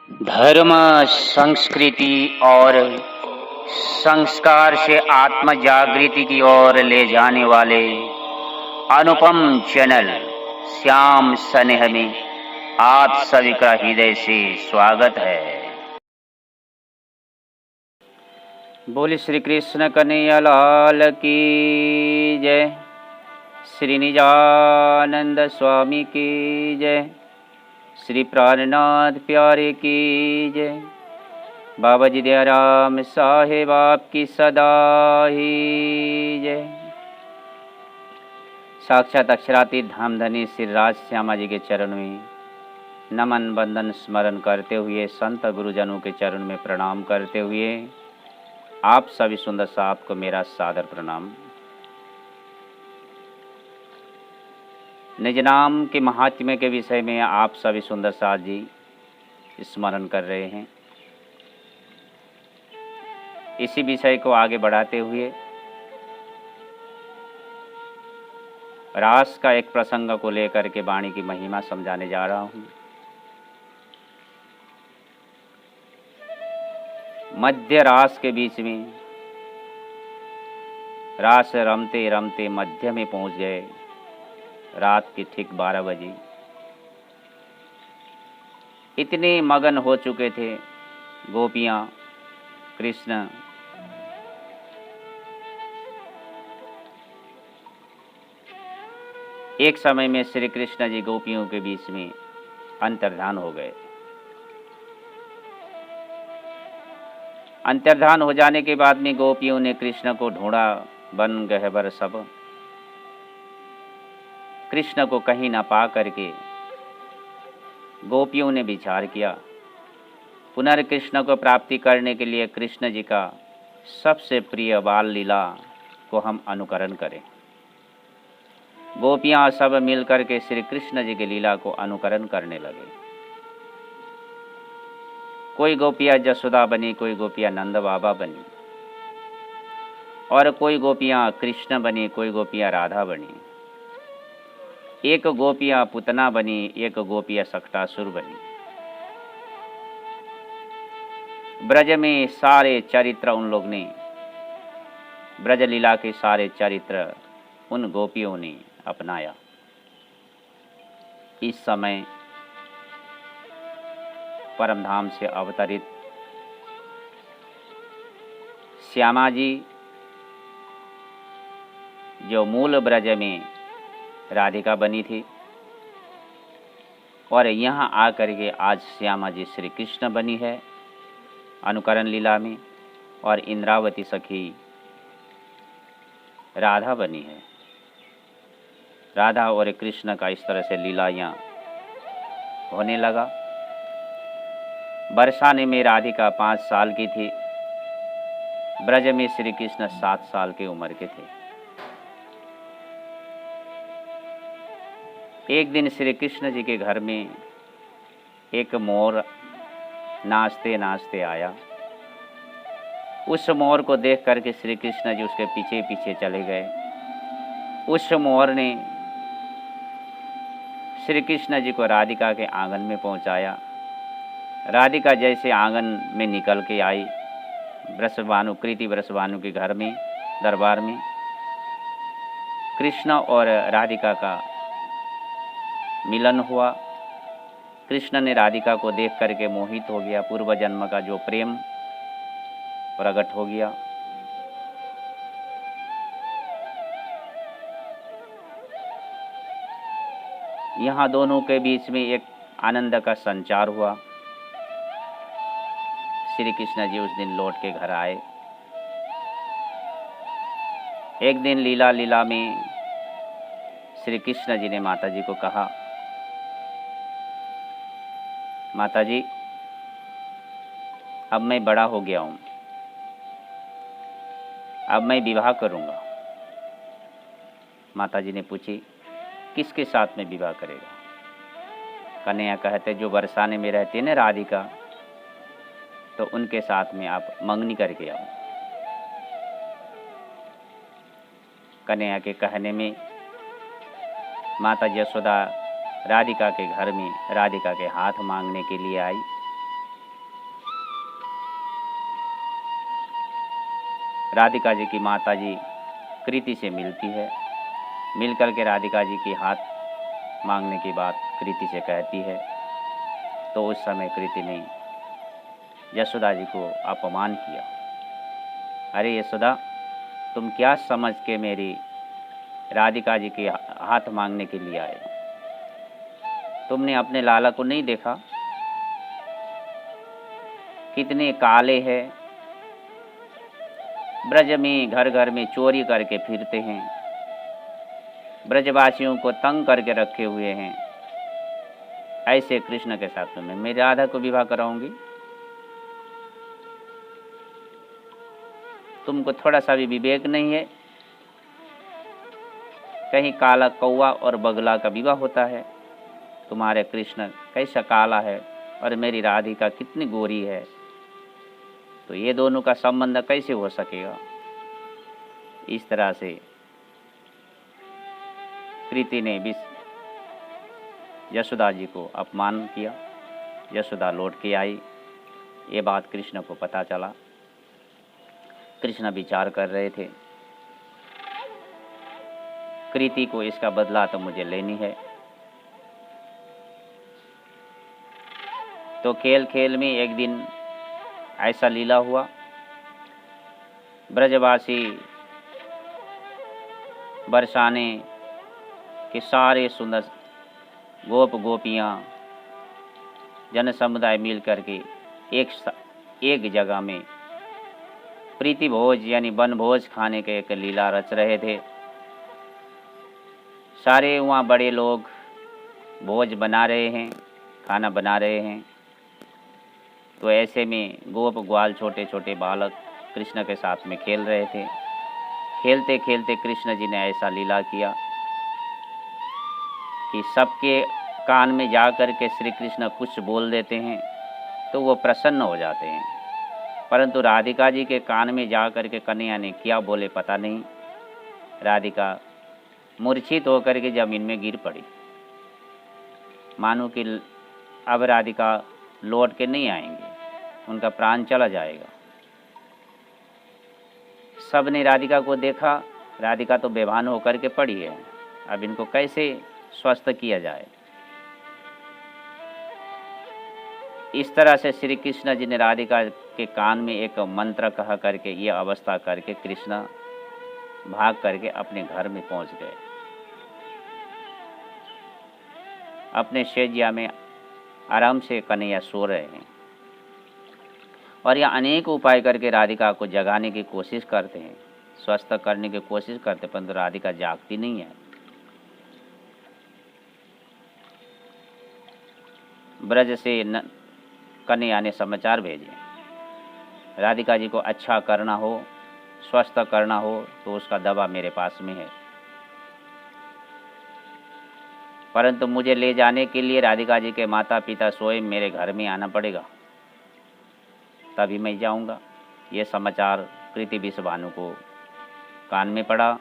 धर्म, संस्कृति और संस्कार से आत्म जागृति की ओर ले जाने वाले अनुपम चैनल श्याम स्नेह में आप सभी का हृदय से स्वागत है। बोले श्री कृष्ण कन्हैया लाल की जय, श्री निजानंद स्वामी की जय, श्री प्राणनाथ प्यारे की जय, बाबा जी दयाराम साहेब आपकी सदा ही जय। साक्षात अक्षरातीत धामधनी श्री राज श्यामा जी के चरण में नमन बंदन स्मरण करते हुए, संत गुरुजनों के चरण में प्रणाम करते हुए, आप सभी सुंदर साहब को मेरा सादर प्रणाम। निज नाम के महात्म्य के विषय में आप सभी सुंदर साथ जी स्मरण कर रहे हैं। इसी विषय को आगे बढ़ाते हुए रास का एक प्रसंग को लेकर के वाणी की महिमा समझाने जा रहा हूँ। मध्य रास के बीच में रास रमते रमते मध्य में पहुँच गए। रात के ठीक 12 बजे इतने मगन हो चुके थे गोपियाँ, कृष्ण। एक समय में श्री कृष्ण जी गोपियों के बीच में अंतर्धान हो गए। अंतर्धान हो जाने के बाद में गोपियों ने कृष्ण को ढूंढा वन गहवर सब। कृष्ण को कहीं न पा करके गोपियों ने विचार किया, पुनर्कृष्ण को प्राप्ति करने के लिए कृष्ण जी का सबसे प्रिय बाल लीला को हम अनुकरण करें। गोपियां सब मिलकर के श्री कृष्ण जी की लीला को अनुकरण करने लगे। कोई गोपियां जसोदा बनी, कोई गोपियां नंद बाबा बनी, और कोई गोपियां कृष्ण बनी, कोई गोपियां राधा बनी। एक गोपियां पुतना बनी, एक गोपियां सक्टासुर बनी। ब्रज में सारे चरित्र उन लोग ने, ब्रज लीला के सारे चरित्र उन गोपियों ने अपनाया। इस समय परमधाम से अवतरित श्यामा जी जो मूल ब्रज में राधिका बनी थी, और यहाँ आकर के आज श्यामा जी श्री कृष्ण बनी है अनुकरण लीला में, और इंद्रावती सखी राधा बनी है। राधा और कृष्ण का इस तरह से लीला यहाँ होने लगा। बरसाने में राधिका 5 साल की थी, ब्रज में श्री कृष्ण 7 साल की उम्र के थे। एक दिन श्री कृष्ण जी के घर में एक मोर नाचते नाचते आया। उस मोर को देख करके श्री कृष्ण जी उसके पीछे पीछे चले गए। उस मोर ने श्री कृष्ण जी को राधिका के आंगन में पहुंचाया। राधिका जैसे आंगन में निकल के आई, वृषभानु, कृति वृषभानु के घर में, दरबार में, कृष्ण और राधिका का मिलन हुआ। कृष्ण ने राधिका को देख करके मोहित हो गया। पूर्व जन्म का जो प्रेम प्रकट हो गया। यहाँ दोनों के बीच में एक आनंद का संचार हुआ। श्री कृष्ण जी उस दिन लौट के घर आए। एक दिन लीला में श्री कृष्ण जी ने माता जी को कहा, माता जी अब मैं बड़ा हो गया हूँ, अब मैं विवाह करूँगा। माता जी ने पूछी, किसके साथ में विवाह करेगा? कन्हैया कहते, जो बरसाने में रहती है ना राधिका, तो उनके साथ में आप मंगनी करके आओ। कन्हैया के कहने में माता यशोदा राधिका के घर में राधिका के हाथ मांगने के लिए आई। राधिका जी की माता जी कृति से मिलती है। मिल कर के राधिका जी की हाथ मांगने की बात कृति से कहती है। तो उस समय कृति ने यशोदा जी को अपमान किया। अरे यशोदा, तुम क्या समझ के मेरी राधिका जी के हाथ मांगने के लिए आए? तुमने अपने लाला को नहीं देखा? कितने काले हैं, ब्रज में घर घर में चोरी करके फिरते हैं, ब्रजवासियों को तंग करके रखे हुए हैं। ऐसे कृष्ण के साथ में मेरी राधा को विवाह कराऊंगी? तुमको थोड़ा सा भी विवेक नहीं है? कहीं काला कौवा और बगला का विवाह होता है? तुम्हारे कृष्ण कैसा काला है और मेरी राधिका कितनी गोरी है, तो ये दोनों का संबंध कैसे हो सकेगा? इस तरह से कृति ने भी यशोदा जी को अपमान किया। यशोदा लौट के आई। ये बात कृष्ण को पता चला। कृष्ण विचार कर रहे थे, कृति को इसका बदला तो मुझे लेनी है। तो खेल खेल में एक दिन ऐसा लीला हुआ, ब्रजवासी बरसाने के सारे सुंदर गोप गोपियाँ जन समुदाय मिल करके एक जगह में प्रीति भोज यानी वनभोज खाने के एक लीला रच रहे थे। सारे वहाँ बड़े लोग भोज बना रहे हैं, खाना बना रहे हैं। तो ऐसे में गोप ग्वाल छोटे छोटे बालक कृष्ण के साथ में खेल रहे थे। खेलते खेलते कृष्ण जी ने ऐसा लीला किया कि सबके कान में जा कर के श्री कृष्ण कुछ बोल देते हैं तो वो प्रसन्न हो जाते हैं, परंतु राधिका जी के कान में जा कर के कन्हैया ने क्या बोले पता नहीं। राधिका मूर्छित होकर के जमीन में गिर पड़ी, मानो कि अब राधिका लौट के नहीं आएंगे, उनका प्राण चला जाएगा। सब ने राधिका को देखा, राधिका तो बेभान होकर के पड़ी है, अब इनको कैसे स्वस्थ किया जाए। इस तरह से श्री कृष्ण जी ने राधिका के कान में एक मंत्र कहा करके ये अवस्था करके कृष्ण भाग करके अपने घर में पहुंच गए। अपने शैया में आराम से कन्हैया सो रहे हैं और यह अनेक उपाय करके राधिका को जगाने की कोशिश करते हैं, स्वस्थ करने की कोशिश करते, परंतु राधिका जागती नहीं है। ब्रज से कन्हैया ने समाचार भेजे, राधिका जी को अच्छा करना हो, स्वस्थ करना हो तो उसका दवा मेरे पास में है, परंतु मुझे ले जाने के लिए राधिका जी के माता पिता स्वयं मेरे घर में आना पड़ेगा, तभी मैं जाऊंगा। ये समाचार कृति विषभानु को कान में पड़ा।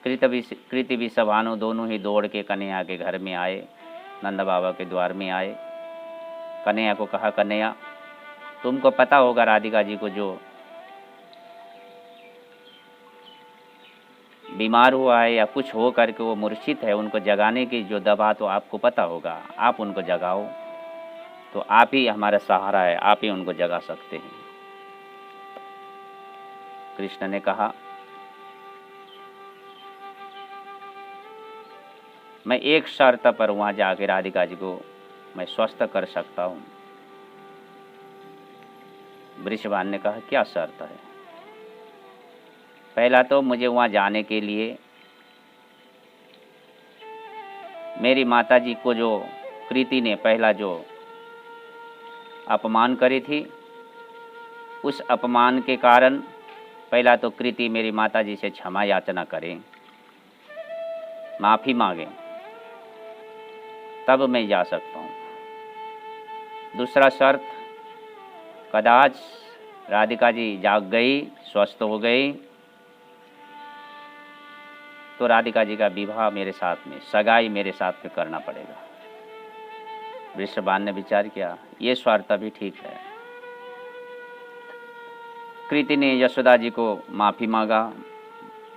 कृति विषभानु दोनों ही दौड़ के कन्हैया के घर में आए, नंद बाबा के द्वार में आए। कन्हैया को कहा, कन्हैया तुमको पता होगा राधिका जी को जो बीमार हुआ है या कुछ हो करके वो मूर्छित है, उनको जगाने की जो दवा तो आपको पता होगा, आप उनको जगाओ, तो आप ही हमारा सहारा है, आप ही उनको जगा सकते हैं। कृष्ण ने कहा, मैं एक शर्त पर वहां जाके राधिका जी को मैं स्वस्थ कर सकता हूं। वृषभान ने कहा, क्या शर्त है? पहला तो मुझे वहां जाने के लिए मेरी माता जी को जो कृति ने पहला जो अपमान करी थी, उस अपमान के कारण पहला तो कृति मेरी माता जी से क्षमा याचना करें, माफ़ी मांगें, तब मैं जा सकता हूँ। दूसरा शर्त, कदाच राधिका जी जाग गई, स्वस्थ हो गई, तो राधिका जी का विवाह मेरे साथ में, सगाई मेरे साथ में करना पड़ेगा। वृषभान ने विचार किया, ये शर्त भी ठीक है। कृति ने यशोदा जी को माफ़ी मांगा,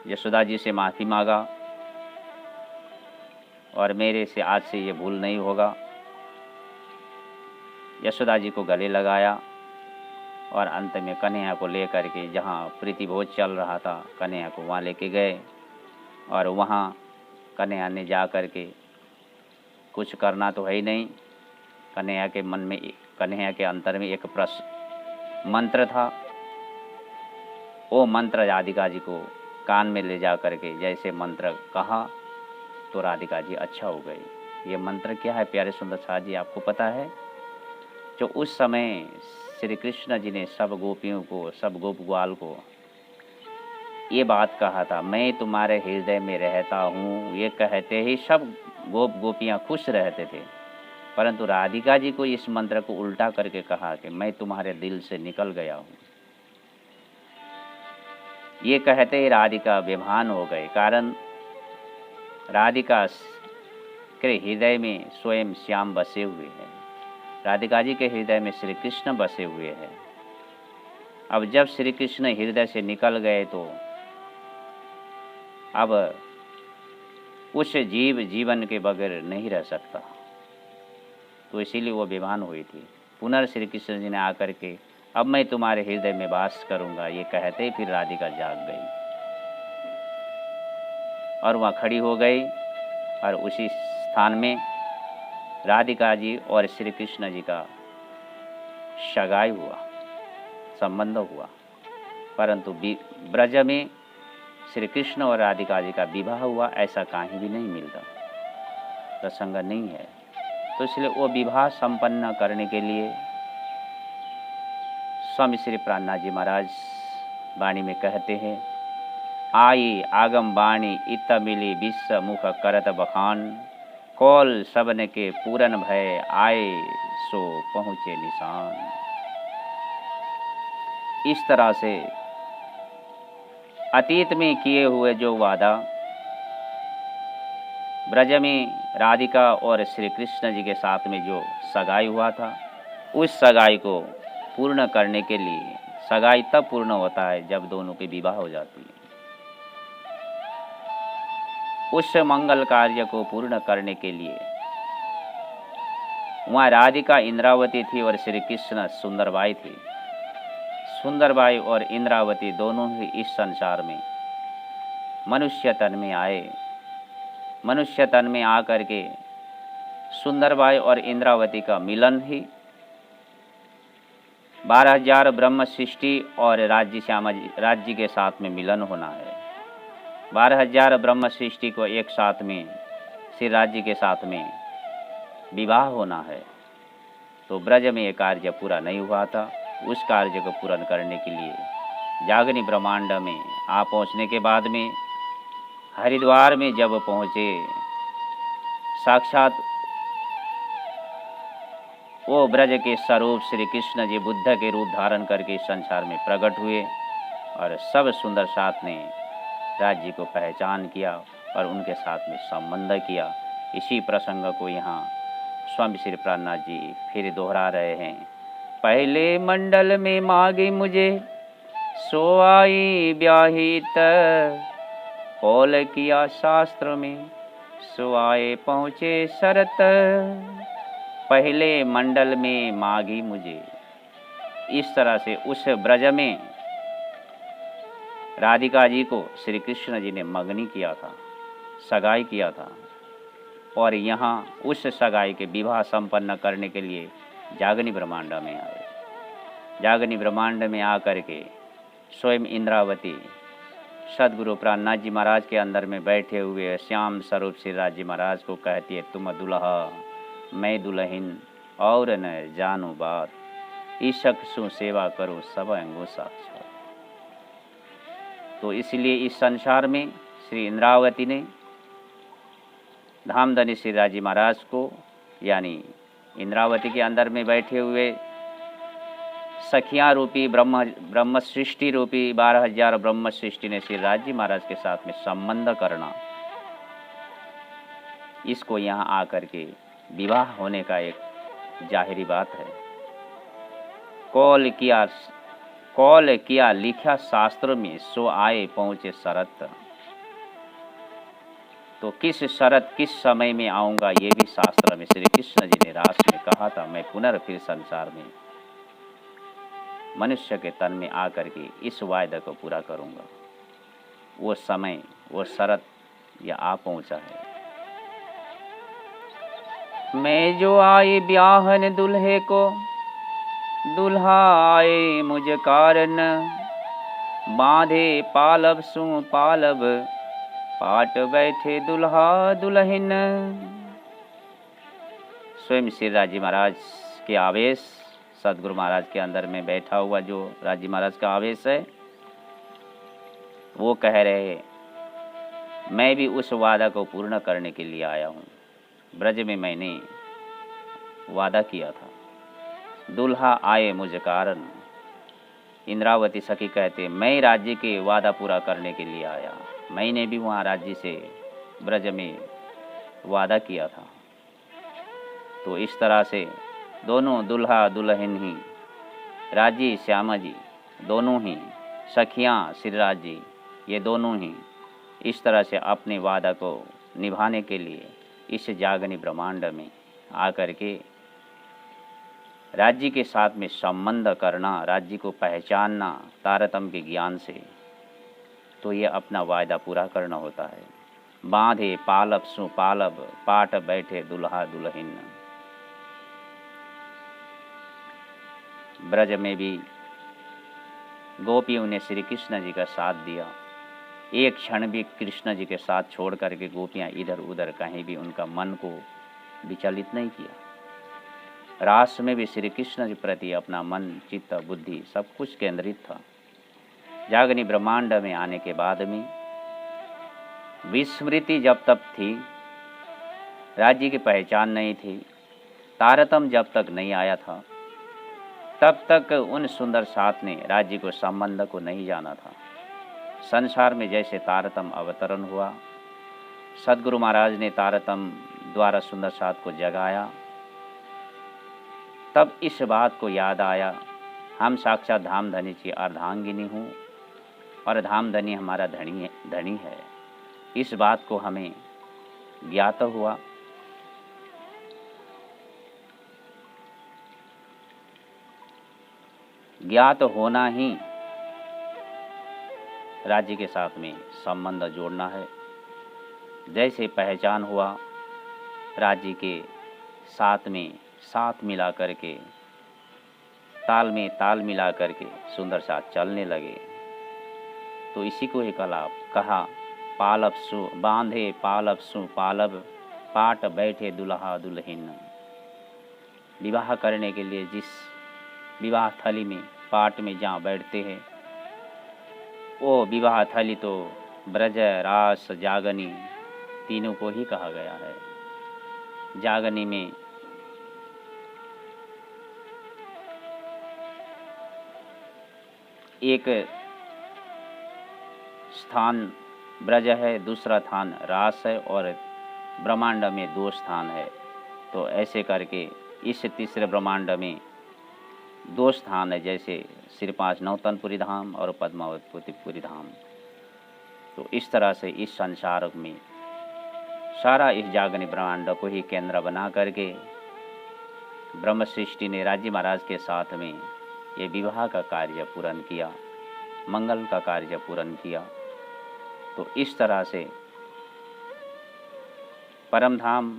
यशोदा जी से माफ़ी मांगा और मेरे से आज से ये भूल नहीं होगा। यशोदा जी को गले लगाया और अंत में कन्हैया को लेकर के जहाँ प्रीति भोज चल रहा था, कन्हैया को वहाँ लेके गए और वहाँ कन्हैया ने जा कर के, कुछ करना तो है ही नहीं, कन्हैया के मन में, कन्हैया के अंतर में एक प्रश्न मंत्र था। वो मंत्र राधिका जी को कान में ले जा करके जैसे मंत्र कहा तो राधिका जी अच्छा हो गई। ये मंत्र क्या है प्यारे सुंदर साथ जी, आपको पता है? जो उस समय श्री कृष्ण जी ने सब गोपियों को, सब गोप ग्वाल को ये बात कहा था, मैं तुम्हारे हृदय में रहता हूँ, ये कहते ही सब गोप गोपियाँ खुश रहते थे। परंतु राधिका जी को इस मंत्र को उल्टा करके कहा कि मैं तुम्हारे दिल से निकल गया हूँ। ये कहते ही राधिका बेभान हो गए, कारण राधिका के हृदय में स्वयं श्याम बसे हुए हैं, राधिका जी के हृदय में श्री कृष्ण बसे हुए हैं। अब जब श्री कृष्ण हृदय से निकल गए तो अब उस जीव जीवन के बगैर नहीं रह सकता, तो इसीलिए वो बेभान हुई थी। पुनः श्री कृष्ण जी ने आकर के अब मैं तुम्हारे हृदय में वास करूंगा, ये कहते ही फिर राधिका जाग गई और वहाँ खड़ी हो गई और उसी स्थान में राधिका जी और श्री कृष्ण जी का सगाई हुआ, संबंध हुआ। परंतु ब्रज में श्री कृष्ण और राधिका जी का विवाह हुआ ऐसा कहीं भी नहीं मिलता, प्रसंग नहीं है। तो इसलिए वो विवाह संपन्न करने के लिए स्वामी श्री प्राणनाथ जी महाराज वाणी में कहते हैं, आई आगम वाणी इत मिली विश्व मुख करत बखान, कौल सबन के पूरन भय आए सो पहुँचे निशान। इस तरह से अतीत में किए हुए जो वादा ब्रज में राधिका और श्री कृष्ण जी के साथ में जो सगाई हुआ था, उस सगाई को पूर्ण करने के लिए, सगाई तब पूर्ण होता है जब दोनों की विवाह हो जाती है, उस मंगल कार्य को पूर्ण करने के लिए वहाँ राधिका इंद्रावती थी और श्री कृष्ण सुंदरबाई थी। सुंदरबाई और इंद्रावती दोनों ही इस संसार में मनुष्य तन में आए। मनुष्य तन में आकर के सुंदरबाई और इंद्रावती का मिलन ही 12,000 ब्रह्म सृष्टि और राज्य के साथ में मिलन होना है। 12,000 ब्रह्म सृष्टि को एक साथ में श्री राज्य के साथ में विवाह होना है। तो ब्रज में ये कार्य पूरा नहीं हुआ था, उस कार्य को पूर्ण करने के लिए जागनी ब्रह्मांड में आ पहुँचने के बाद में हरिद्वार में जब पहुँचे, साक्षात वो ब्रज के स्वरूप श्री कृष्ण जी बुद्ध के रूप धारण करके इस संसार में प्रकट हुए और सब सुंदर साथ ने राज्य को पहचान किया और उनके साथ में संबंध किया। इसी प्रसंग को यहाँ स्वामी श्री प्राणनाथ जी फिर दोहरा रहे हैं। पहले मंडल में मांगी मुझे सो आई ब्याहित, कौल किया शास्त्र में सो आए पहुँचे शरत। पहले मंडल में मांगी मुझे, इस तरह से उस ब्रज में राधिका जी को श्री कृष्ण जी ने मंगनी किया था, सगाई किया था और यहाँ उस सगाई के विवाह संपन्न करने के लिए जागनी ब्रह्मांड में आए। जागनी ब्रह्मांड में आकर के स्वयं इंद्रावती सदगुरु प्राणनाथ जी महाराज के अंदर में बैठे हुए श्याम स्वरूप श्री राज जी महाराज को कहती है, तुम दुल्हा मैं दुल्हन और न जानू बात, ईशक सु सेवा करो सब अंगो साक्षात। तो इसलिए इस संसार में श्री इंद्रावती ने धामधनी श्री राज जी महाराज को, यानी इंद्रावती के अंदर में बैठे हुए सखियां रूपी ब्रह्म सृष्टि रूपी 12,000 ब्रह्म सृष्टि ने श्री राज जी महाराज के साथ में संबंध करना, इसको यहाँ आकर के विवाह होने का एक जाहिरी बात है। कौल किया कौल किया लिखा शास्त्र में, सो आए पहुंचे शरत। तो किस शरत किस समय में आऊंगा ये भी शास्त्र में श्री कृष्ण जी ने रास में कहा था। मैं पुनर्फिर संसार में मनुष्य के तन में आकर के इस वायदे को पूरा करूंगा। वो समय वो शरत या आ पहुंचा है। मैं जो आए ब्याहन दुल्हे को, दुल्हा आए मुझ कारण, बांधे पालब सु पालब, पाट बैठे दुल्हा दुल्हन। स्वयं श्री राजी महाराज के आवेश, सदगुरु महाराज के अंदर में बैठा हुआ जो राजी महाराज का आवेश है, वो कह रहे हैं मैं भी उस वादा को पूर्ण करने के लिए आया हूँ। ब्रज में मैंने वादा किया था, दुल्हा आए मुझ कारण। इंद्रावती सखी कहते मैं राज्य के वादा पूरा करने के लिए आया। मैंने भी वहाँ राज्य से ब्रज में वादा किया था। तो इस तरह से दोनों दुल्हा दुल्हन ही, राजी श्यामा जी दोनों ही, सखियाँ श्रीराज जी ये दोनों ही इस तरह से अपने वादा को निभाने के लिए इस जागनी ब्रह्मांड में आकर के राज्य के साथ में संबंध करना, राज्य को पहचानना तारतम्य के ज्ञान से, तो ये अपना वायदा पूरा करना होता है। बांधे पालब सु पालब, पाट बैठे दुल्हा दुल्हन। ब्रज में भी गोपियों ने श्री कृष्ण जी का साथ दिया। एक क्षण भी कृष्ण जी के साथ छोड़ करके गोपियां इधर उधर कहीं भी उनका मन को विचलित नहीं किया। रास में भी श्री कृष्ण जी प्रति अपना मन चित्त बुद्धि सब कुछ केंद्रित था। जागनी ब्रह्मांड में आने के बाद में विस्मृति जब तक थी, राज्य की पहचान नहीं थी, तारतम्य जब तक नहीं आया था, तब तक उन सुंदर साथ ने राज्य को संबंध को नहीं जाना था। संसार में जैसे तारतम्य अवतरण हुआ, सदगुरु महाराज ने तारतम्य द्वारा सुंदर साथ को जगाया, तब इस बात को याद आया हम साक्षात धामधनी की अर्धांगिनी हूँ और धामधनी हमारा धनी है। इस बात को हमें ज्ञात हुआ। ज्ञात होना ही राज्य के साथ में संबंध जोड़ना है। जैसे पहचान हुआ, राज्य के साथ में साथ मिला करके, ताल में ताल मिला करके सुंदर साथ चलने लगे। तो इसी को ही कहा पालब सु बांधे पालब सु पालब, पाट बैठे दुल्हा दुल्हन। विवाह करने के लिए जिस विवाह थली में पाट में जहाँ बैठते हैं, वो विवाह थली तो ब्रज रास जागनी तीनों को ही कहा गया है। जागनी में एक स्थान ब्रज है, दूसरा स्थान रास है और ब्रह्मांड में 2 स्थान है। तो ऐसे करके इस तीसरे ब्रह्मांड में 2 स्थान है, जैसे श्रीपांच नौतनपुरी धाम और पद्मावतीपुरी धाम। तो इस तरह से इस संसार में सारा इस जागनी ब्रह्मांड को ही केंद्र बना करके ब्रह्म सृष्टि ने राज्य महाराज के साथ में ये विवाह का कार्य पूर्ण किया, मंगल का कार्य पूर्ण किया। तो इस तरह से परमधाम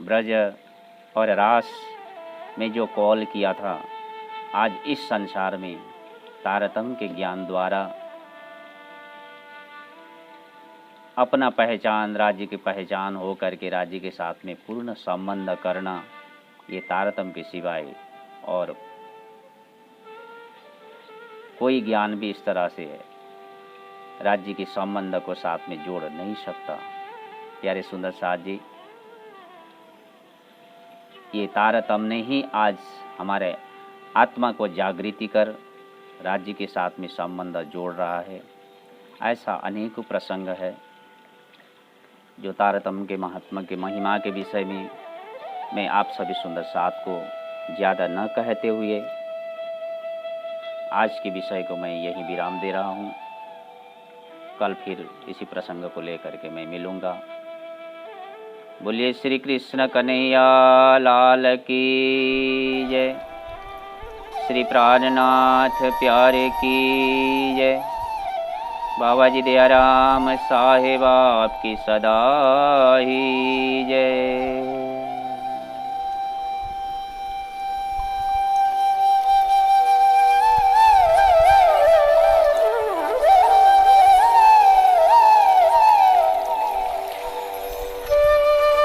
ब्रज और रास में जो कॉल किया था, आज इस संसार में तारतम्य के ज्ञान द्वारा अपना पहचान, राज्य की पहचान हो करके राज्य के साथ में पूर्ण संबंध करना, ये तारतम्य के सिवाय और कोई ज्ञान भी इस तरह से है राज्य के संबंध को साथ में जोड़ नहीं सकता। प्यारे सुंदर साथ जी, ये तारतम्य ने ही आज हमारे आत्मा को जागृति कर राज्य के साथ में संबंध जोड़ रहा है। ऐसा अनेक प्रसंग है जो तारतम्य के महात्मा के महिमा के विषय में मैं आप सभी सुंदर साथ को ज़्यादा न कहते हुए आज के विषय को मैं यही विराम दे रहा हूँ। कल फिर इसी प्रसंग को लेकर के मैं मिलूँगा। बोलिए श्री कृष्ण कन्हैया लाल की जय। श्री प्राणनाथ प्यारे की जय। बाबा जी दयाराम साहेब आपकी सदा ही जय।